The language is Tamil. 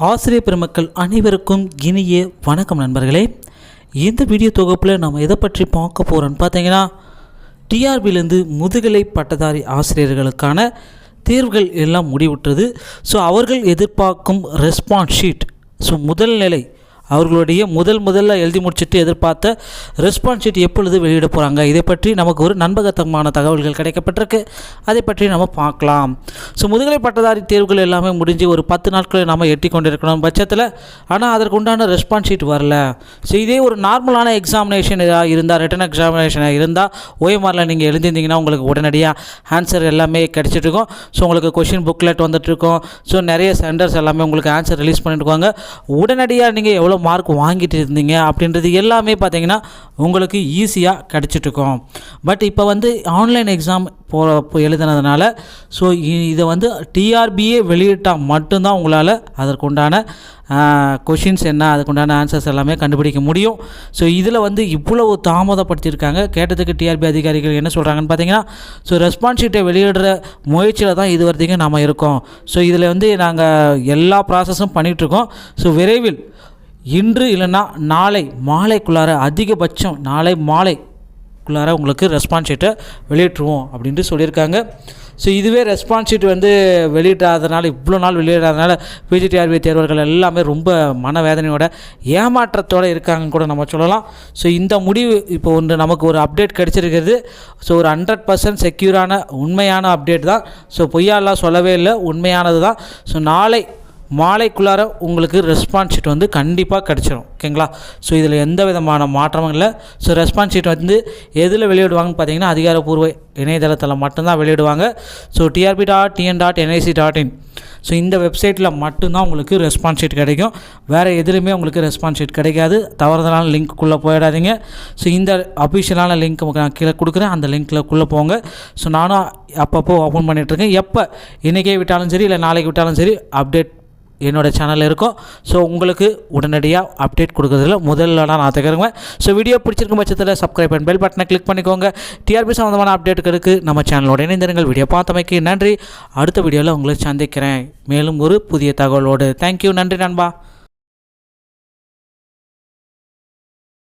ஆசிரியர் பெருமக்கள் அனைவருக்கும் இனிய வணக்கம் நண்பர்களே. இந்த வீடியோ தொகுப்பில் நம்ம எதை பற்றி பார்க்க போகிறோன்னு பார்த்தீங்கன்னா, டிஆர்பிலேருந்து முதுகலை பட்டதாரி ஆசிரியர்களுக்கான தேர்வுகள் எல்லாம் முடிவுற்றது. ஸோ அவர்கள் எதிர்பார்க்கும் ரெஸ்பான்ஸ் ஷீட், ஸோ முதல் நிலை அவர்களுடைய முதல்ல எழுதி முடிச்சுட்டு எதிர்பார்த்த ரெஸ்பான்ஸ் ஷீட் எப்பொழுது வெளியிட போகிறாங்க, இதை பற்றி நமக்கு ஒரு நம்பகத்தமான தகவல்கள் கிடைக்கப்பட்டிருக்கு. அதை பற்றி நம்ம பார்க்கலாம். ஸோ முதுகலை பட்டதாரி தேர்வுகள் எல்லாமே முடிஞ்சு ஒரு 10 நாட்களை நம்ம எட்டி கொண்டிருக்கணும் பட்சத்தில், ஆனால் அதற்கு உண்டான ரெஸ்பான்ஸ் ஷீட் வரல. ஸோ இதே ஒரு நார்மலான எக்ஸாமினேஷன் இருந்தால், ரிட்டன் எக்ஸாமினேஷனாக இருந்தால், ஓஎம்ஆரில் நீங்கள் எழுதியிருந்தீங்கன்னா உங்களுக்கு உடனடியாக ஆன்சர் எல்லாமே கிடச்சிட்ருக்கோம். ஸோ உங்களுக்கு கொஷின் புக்லெட் வந்துட்டுருக்கோம். ஸோ நிறைய சென்டர்ஸ் எல்லாமே உங்களுக்கு ஆன்சர் ரிலீஸ் பண்ணிட்டுருக்காங்க. உடனடியாக நீங்கள் எவ்வளோ மார்க் வாங்கிட்டு இருந்தீங்க அப்படின்றது எல்லாமே பார்த்தீங்கன்னா உங்களுக்கு ஈஸியாக கிடச்சிட்ருக்கோம். பட் இப்போ ஆன்லைன் எக்ஸாம் எழுதுனதுனால ஸோ இதை டிஆர்பியே வெளியிட்டால் மட்டும்தான் உங்களால் அதற்குண்டான கொஷின்ஸ் என்ன, அதுக்குண்டான ஆன்சர்ஸ் எல்லாமே கண்டுபிடிக்க முடியும். ஸோ இதில் இவ்வளவு தாமதப்படுத்தியிருக்காங்க. கேட்டதுக்கு டிஆர்பி அதிகாரிகள் என்ன சொல்கிறாங்கன்னு பார்த்தீங்கன்னா, ஸோ ரெஸ்பான்ஸ் ஷீட்டை வெளியிடுற முயற்சியில் தான் இது வரைக்கும் நம்ம இருக்கோம். ஸோ இதில் நாங்கள் எல்லா ப்ராசஸும் பண்ணிகிட்ருக்கோம். ஸோ விரைவில் இன்று இல்லைன்னா நாளை மாலைக்குள்ளார, அதிகபட்சம் நாளை மாலைக்குள்ளார உங்களுக்கு ரெஸ்பான்ஸ் ஷீட்டை வெளியிட்டுருவோம் அப்படின்ட்டு சொல்லியிருக்காங்க. ஸோ இதுவே ரெஸ்பான்ஸ் ஷீட் வெளியிடாதனால, இவ்வளோ நாள் வெளியிடாதனால பிஜிடிஆர்பி தேர்வர்கள் எல்லாமே ரொம்ப மனவேதனையோட ஏமாற்றத்தோடு இருக்காங்கன்னு கூட நம்ம சொல்லலாம். ஸோ இந்த முடிவு இப்போ நமக்கு ஒரு அப்டேட் கிடச்சிருக்கிறது. ஸோ ஒரு 100% செக்யூரான உண்மையான அப்டேட் தான். ஸோ பொய்யாலாம் சொல்லவே இல்லை, உண்மையானது தான். ஸோ நாளை மாலைக்குள்ளார உங்களுக்கு ரெஸ்பான்ஸ் ஷீட் கண்டிப்பாக கிடச்சிடும். ஓகேங்களா? ஸோ இதில் எந்த விதமான மாற்றமும் இல்லை. ஸோ ரெஸ்பான்ஸ் ஷீட் எதில் வெளியிடுவாங்கன்னு பார்த்தீங்கன்னா, அதிகாரப்பூர்வ இணையதளத்தில் மட்டும்தான் வெளியிடுவாங்க. ஸோ trb.tn.nic.in ஸோ இந்த வெப்சைட்டில் மட்டும்தான் உங்களுக்கு ரெஸ்பான்ஸ் ஷீட் கிடைக்கும். வேறு எதுலையுமே உங்களுக்கு ரெஸ்பான்ஸ் ஷீட் கிடைக்காது. தவறுதலான லிங்க்குள்ளே போயிடாதீங்க. ஸோ இந்த அஃபிஷியலான லிங்க் நான் கீழே கொடுக்குறேன், அந்த லிங்க்கில் போங்க. ஸோ நானும் அப்பப்போ ஓப்பன் பண்ணிகிட்ருக்கேன். எப்போ இன்றைக்கே விட்டாலும் சரி, இல்லை நாளைக்கு விட்டாலும் சரி, அப்டேட் என்னோடய சேனலில் இருக்கும். ஸோ உங்களுக்கு உடனடியாக அப்டேட் கொடுக்குறதுல முதல்ல நான் தகருவேன். ஸோ வீடியோ பிடிச்சிருக்கும் பட்சத்தில் சப்ஸ்கிரைப் அண்ட் பெல் பட்டனை கிளிக் பண்ணிக்கோங்க. டிஆர்பி சம்மந்தமான அப்டேட்டுகளுக்கு நம்ம சேனலோட இணைந்திருங்கள். வீடியோ பார்த்தமைக்கு நன்றி. அடுத்த வீடியோவில் உங்களை சந்திக்கிறேன் மேலும் ஒரு புதிய தகவலோடு. தேங்க்யூ. நன்றி நண்பா.